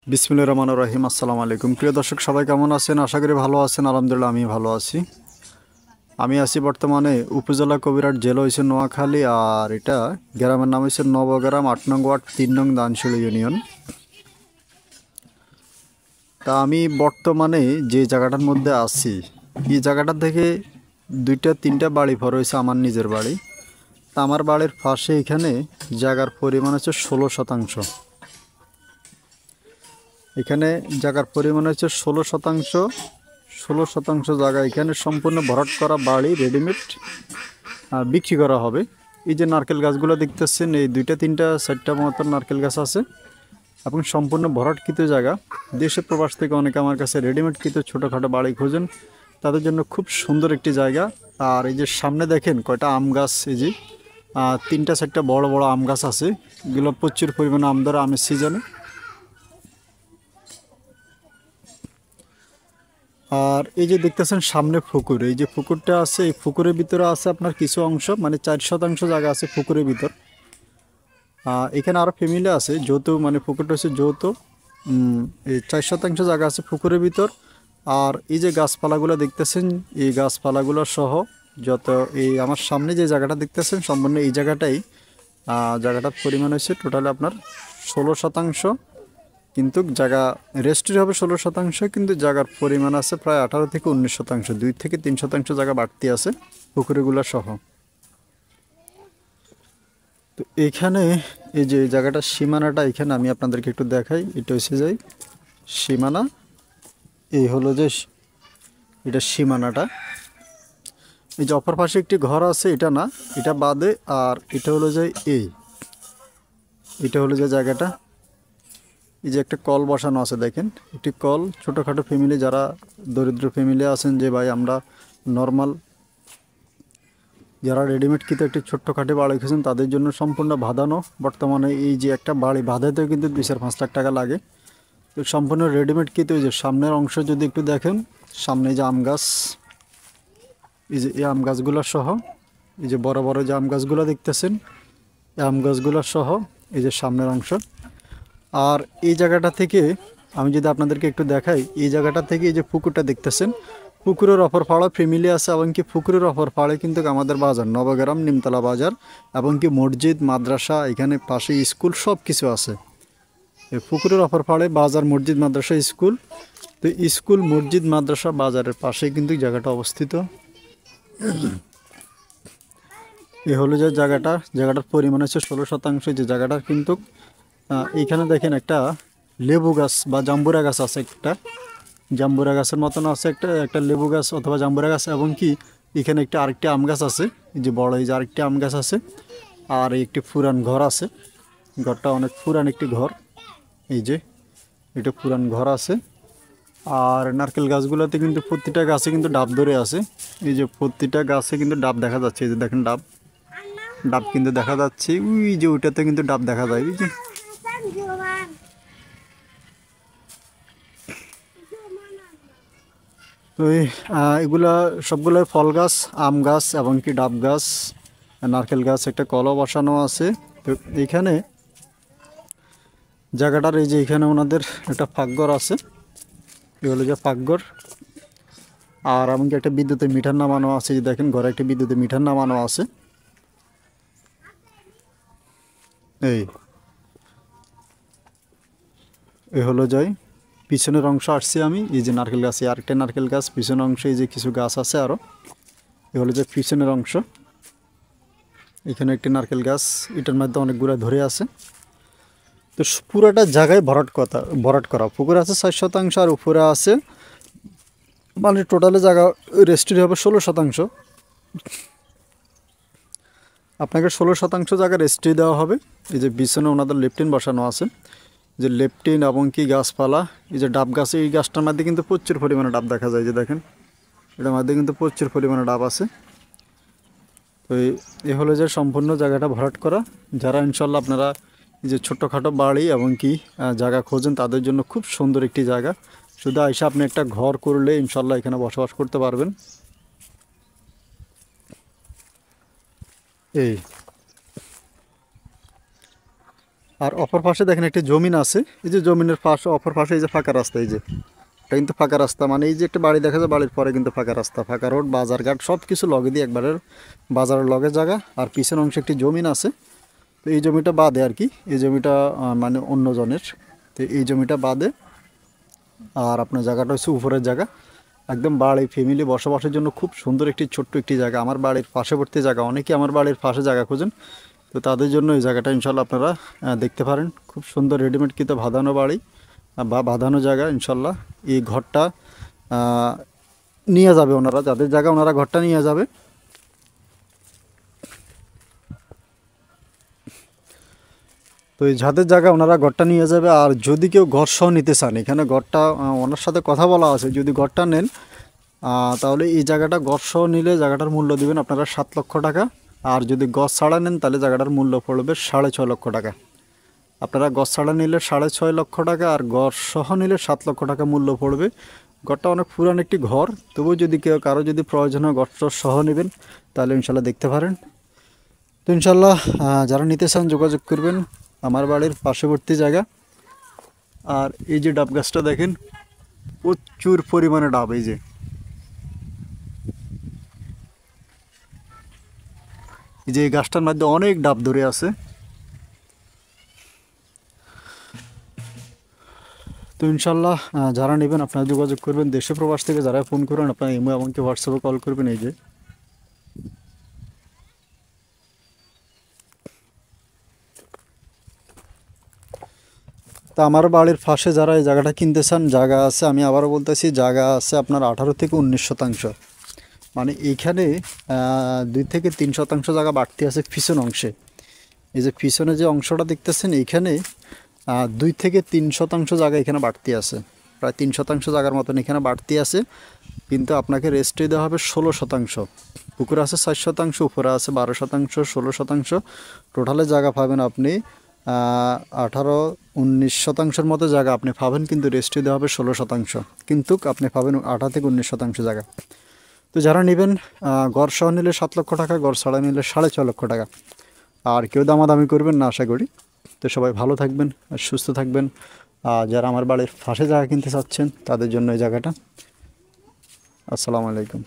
বিসমিল্লাহির রহমানির রহিম। আসসালামু আলাইকুম। প্রিয় দর্শক সবাই কেমন আছেন? আশা করি ভালো আছেন। আলহামদুলিল্লাহ আমি ভালো আছি। আমি আছি বর্তমানে উপজেলা কবিরহাট, জেলা হয়েছে নোয়াখালী, আর এটা গ্রামের নাম হয়েছে নবগ্রাম, ৮ নং ওয়ার্ড, ৩ নং দানশিল ইউনিয়ন। তা আমি বর্তমানে যে জায়গাটার মধ্যে আছি, এই জায়গাটা থেকে ২-৩টা বাড়ি পর হয়েছে আমার নিজের বাড়ি। তা আমার বাড়ির পাশে এখানে জায়গার পরিমাণ হচ্ছে ১৬ শতাংশ। এখানে জায়গার পরিমাণ হচ্ছে ১৬ শতাংশ। ১৬ শতাংশ জায়গা এখানে সম্পূর্ণ ভরাট করা বাড়ি রেডিমেড বিক্রি করা হবে। এই যে নারকেল গাছগুলো দেখতেছেন, এই ২-৩-৪টা মতো নারকেল গাছ আছে এবং সম্পূর্ণ ভরাটকৃত জায়গা। দেশে প্রবাস থেকে অনেকে আমার কাছে রেডিমেডকৃত ছোটোখাটো বাড়ি খোঁজেন, তাদের জন্য খুব সুন্দর একটি জায়গা। আর এই যে সামনে দেখেন কয়টা আম গাছ, এই যে ৩-৪টা বড় বড় আম গাছ আছে, এগুলো প্রচুর পরিমাণে আম ধরে আমের সিজনে। আর এই যে দেখতেছেন সামনে পুকুর, এই যে পুকুরটা আছে, এই পুকুরের ভিতরে আছে আপনার কিছু অংশ, মানে ৪ শতাংশ জায়গা আছে পুকুরের ভিতর। এখানে আরও ফ্যামিলি আছে, যৌথ, মানে পুকুরটা হচ্ছে যৌথ। এই ৪ শতাংশ জায়গা আছে পুকুরের ভিতর। আর এই যে গাছপালাগুলো দেখতেছেন, এই গাছপালাগুলো সহ যত, এই আমার সামনে যে জায়গাটা দেখতেছেন সম্পূর্ণ এই জায়গাটাই, জায়গাটার পরিমাণ হচ্ছে টোটালি আপনার ১৬ শতাংশ। কিন্তু জায়গা রেস্ট্রি হবে ১৬ শতাংশ, কিন্তু জায়গার পরিমাণ আছে প্রায় ১৮ থেকে ১৯ শতাংশ, ২-৩ শতাংশ জায়গা বাড়তি আছে পুকুরগুলো সহ। তো এইখানে এই যে জায়গাটার সীমানাটা, এখানে আমি আপনাদেরকে একটু দেখাই। এটা হচ্ছে যাই সীমানা, এই হলো যে এটা সীমানাটা। এই যে অপর পাশে একটি ঘর আছে, এটা না, এটা বাদে। আর এটা হলো যে এটা হলো যে জায়গাটা, এই যে একটা কল বসানো আছে দেখেন, একটি কল। ছোটোখাটো ফ্যামিলি, যারা দরিদ্র ফ্যামিলি আছেন, যে ভাই আমরা নর্মাল, যারা রেডিমেড কিনতে একটি ছোট্টখাটো বাড়ি খুঁজছেন, তাদের জন্য সম্পূর্ণ বাঁধানো। বর্তমানে এই যে একটা বাড়ি বাঁধাতেও কিন্তু ২-৫ লাখ টাকা লাগে। তো সম্পূর্ণ রেডিমেড কিনতে, ওই যে সামনের অংশ যদি একটু দেখেন, সামনে যে আম গাছ, এই যে এই আম গাছগুলো সহ, এই যে বড় বড় যে আম গাছগুলো দেখতেছেন, এই আম গাছগুলো সহ এই যে সামনের অংশ। আর এই জায়গাটা থেকে আমি যদি আপনাদেরকে একটু দেখাই, এই জায়গাটা থেকে এই যে পুকুরটা দেখতেছেন, পুকুরের অপর পাড়া ফ্যামিলি আছে, এবং কি পুকুরের অপর পাড়ে কিন্তু আমাদের বাজার নবগ্রাম নিমতলা বাজার, এবং কি মসজিদ, মাদ্রাসা, এখানে পাশে স্কুল, সব কিছু আছে। এই পুকুরের অপর পাড়ে বাজার, মসজিদ, মাদ্রাসা, স্কুল। তো স্কুল, মসজিদ, মাদ্রাসা, বাজারের পাশে কিন্তু জায়গাটা অবস্থিত। এ হলো যে জায়গাটার পরিমাণ হচ্ছে ১৬ শতাংশ। যে জায়গাটার কিন্তু এইখানে দেখেন একটা লেবু গাছ বা জাম্বুরা গাছ আছে, একটা জাম্বুরা গাছের মতন আছে, একটা লেবু গাছ অথবা জাম্বুরা গাছ, এবং কি এখানে আরেকটি আম গাছ আছে, এই যে বড়, এই যে আরেকটি আম গাছ আছে। আর একটি পুরান ঘর আছে, ঘরটা অনেক পুরান একটি ঘর, এই যে এটা পুরান ঘর আছে। আর নারকেল গাছগুলোতে কিন্তু প্রতিটা গাছে কিন্তু ডাব ধরে আছে, এই যে প্রতিটা গাছে কিন্তু ডাব দেখা যাচ্ছে, এই যে দেখেন ডাব, ডাব কিন্তু দেখা যাচ্ছে, ওই যে ওইটাতে কিন্তু ডাব দেখা যায়, ওই যে। তো এগুলা সবগুলো ফল গাছ, আম গাছ এবং কি ডাব গাছ, নারকেল গাছ, একটা কলও বসানো আছে। তো এইখানে জায়গাটার, এই যে এখানে ওনাদের একটা পাকঘর আছে, এগুলো যে পাকঘর। আর এমনকি একটা বিদ্যুতের মিটার নামানো আছে, যে দেখেন ঘরে একটা বিদ্যুতের মিটার নামানো আছে। এই এই হলো যাই পিছনের অংশ আসছি আমি, এই যে নারকেল গাছ, আরেকটা নারকেল গাছ পিছনের অংশ, এই যে কিছু গাছ আছে আরও, এ হলো যে পিছনের অংশ। এখানে একটি নারকেল গাছ, এটার মধ্যে অনেকগুলো ধরে আছে। তো পুরোটা জায়গায় ভরাট করা পুকুর আছে ৬ শতাংশ, আর উপরে আছে, মানে টোটালে জায়গা রেস্ট্রি হবে ১৬ শতাংশ। আপনাকে ১৬ শতাংশ জায়গা রেস্ট্রি দেওয়া হবে। এই যে পিছনে ওনাদের লেফটিন বসানো আছে, যে লেফটিন এবং কি গাছপালা, এই যে ডাব গাছ, এই গাছটার মধ্যে কিন্তু প্রচুর পরিমাণে ডাব দেখা যায়, যে দেখেন এটার মধ্যে কিন্তু প্রচুর পরিমাণে ডাব আছে। তো এই হলো যে সম্পূর্ণ জায়গাটা ভরাট করা। যারা ইনশাল্লাহ আপনারা এই যে ছোট্টখাটো বাড়ি এবং কি জায়গা খোঁজেন, তাদের জন্য খুব সুন্দর একটি জায়গা। শুধু আইসা আপনি একটা ঘর করলে ইনশাল্লাহ এখানে বসবাস করতে পারবেন। এই আর অপর পাশে দেখেন একটি জমিন আছে, এই যে জমিনের পাশে অপর পাশে এই যে ফাঁকা রাস্তা, এই যে এটা কিন্তু ফাঁকা রাস্তা, মানে এই যে একটা বাড়ি দেখা যায়, বাড়ির পরে কিন্তু ফাঁকা রাস্তা, ফাঁকা রোড, বাজারঘাট সব কিছু লগে দিয়ে একবারের বাজারের লগে জায়গা। আর পিছনের অংশে একটি জমিন আছে, তো এই জমিটা বাদে আর কি, এই জমিটা মানে অন্য জনের, তো এই জমিটা বাদে। আর আপনার জায়গাটা হচ্ছে উপরের জায়গা, একদম বাড়ি ফ্যামিলি বসবাসের জন্য খুব সুন্দর একটি ছোট্ট একটি জায়গা, আমার বাড়ির পার্শ্ববর্তী জায়গা, অনেকেই আমার বাড়ির পাশে জায়গা খোঁজেন, তো তাদের জন্য এই জায়গাটা ইনশাল্লাহ আপনারা দেখতে পারেন। খুব সুন্দর রেডিমেড কিন্তু বাঁধানো বাড়ি বা বাঁধানো জায়গা ইনশাল্লাহ। এই ঘরটা নিয়ে যাবে ওনারা, যাদের জায়গা ওনারা ঘরটা নিয়ে যাবে। তো এই যাদের জায়গা ওনারা ঘরটা নিয়ে যাবে। আর যদি কেউ ঘর সহ নিতে চান, এখানে ঘরটা ওনার সাথে কথা বলা আছে, যদি ঘরটা নেন তাহলে এই জায়গাটা ঘর সহ নিলে জায়গাটার মূল্য দিবেন আপনারা 7 লক্ষ টাকা। আর যদি গছ ছাড়া নেন তাহলে জায়গাটার মূল্য পড়বে 6.5 লক্ষ টাকা। আপনারা গছ ছাড়া নিলে 6.5 লক্ষ টাকা, আর ঘর সহ নিলে 7 লক্ষ টাকা মূল্য পড়বে। ঘরটা অনেক পুরান একটি ঘর, তবুও যদি কারো যদি প্রয়োজন হয় ঘর সহ নেবেন তাহলে ইনশাল্লাহ দেখতে পারেন। তো ইনশাল্লাহ যারা নিতে চান যোগাযোগ করবেন, আমার বাড়ির পার্শ্ববর্তী জায়গা। আর এই যে ডাব গাছটা দেখেন, প্রচুর পরিমাণে ডাব, এই যে এই গাছটার মধ্যে অনেক ডাব ধরে আছে। তো ইনশাল্লাহ যারা নেবেন আপনারা যোগাযোগ করবেন, দেশে প্রবাস থেকে যারা ফোন করবেন আপনারা ইমো এমনকি হোয়াটসঅ্যাপে কল করবেন। এই যে তা আমার বাড়ির পাশে যারা এই জায়গাটা কিনতে চান, জায়গা আছে, আমি আবারও বলতেছি জায়গা আছে আপনার 18 থেকে 19 শতাংশ, মানে এইখানে 2 থেকে 3 শতাংশ জায়গা বাড়তি আছে পিছন অংশে। এই যে পিছনে যে অংশটা দেখতেছেন এইখানে 2 থেকে 3 শতাংশ জায়গা এখানে বাড়তি আছে, প্রায় 3 শতাংশ জায়গার মতন এখানে বাড়তি আছে। কিন্তু আপনাকে রেস্টে দেওয়া হবে 16 শতাংশ, পুকুরে আছে 4 শতাংশ, উপরে আছে 12 শতাংশ, 16 শতাংশ, টোটালে জায়গা পাবেন আপনি 18-19 শতাংশের মতো জায়গা আপনি পাবেন, কিন্তু রেস্টে দেওয়া হবে 16 শতাংশ, কিন্তু আপনি পাবেন 18 থেকে 19 শতাংশ জায়গা। তো যারা নেবেন গড় সহ নিলে 7 লক্ষ টাকা, গড় ছাড়া নিলে 6.5 লক্ষ টাকা। আর কেউ দামাদামি করবেন না আশা করি। তো সবাই ভালো থাকবেন আর সুস্থ থাকবেন। যারা আমার বাড়ির পাশে জায়গা কিনতে চাচ্ছেন তাদের জন্য এই জায়গাটা। আসসালামু আলাইকুম।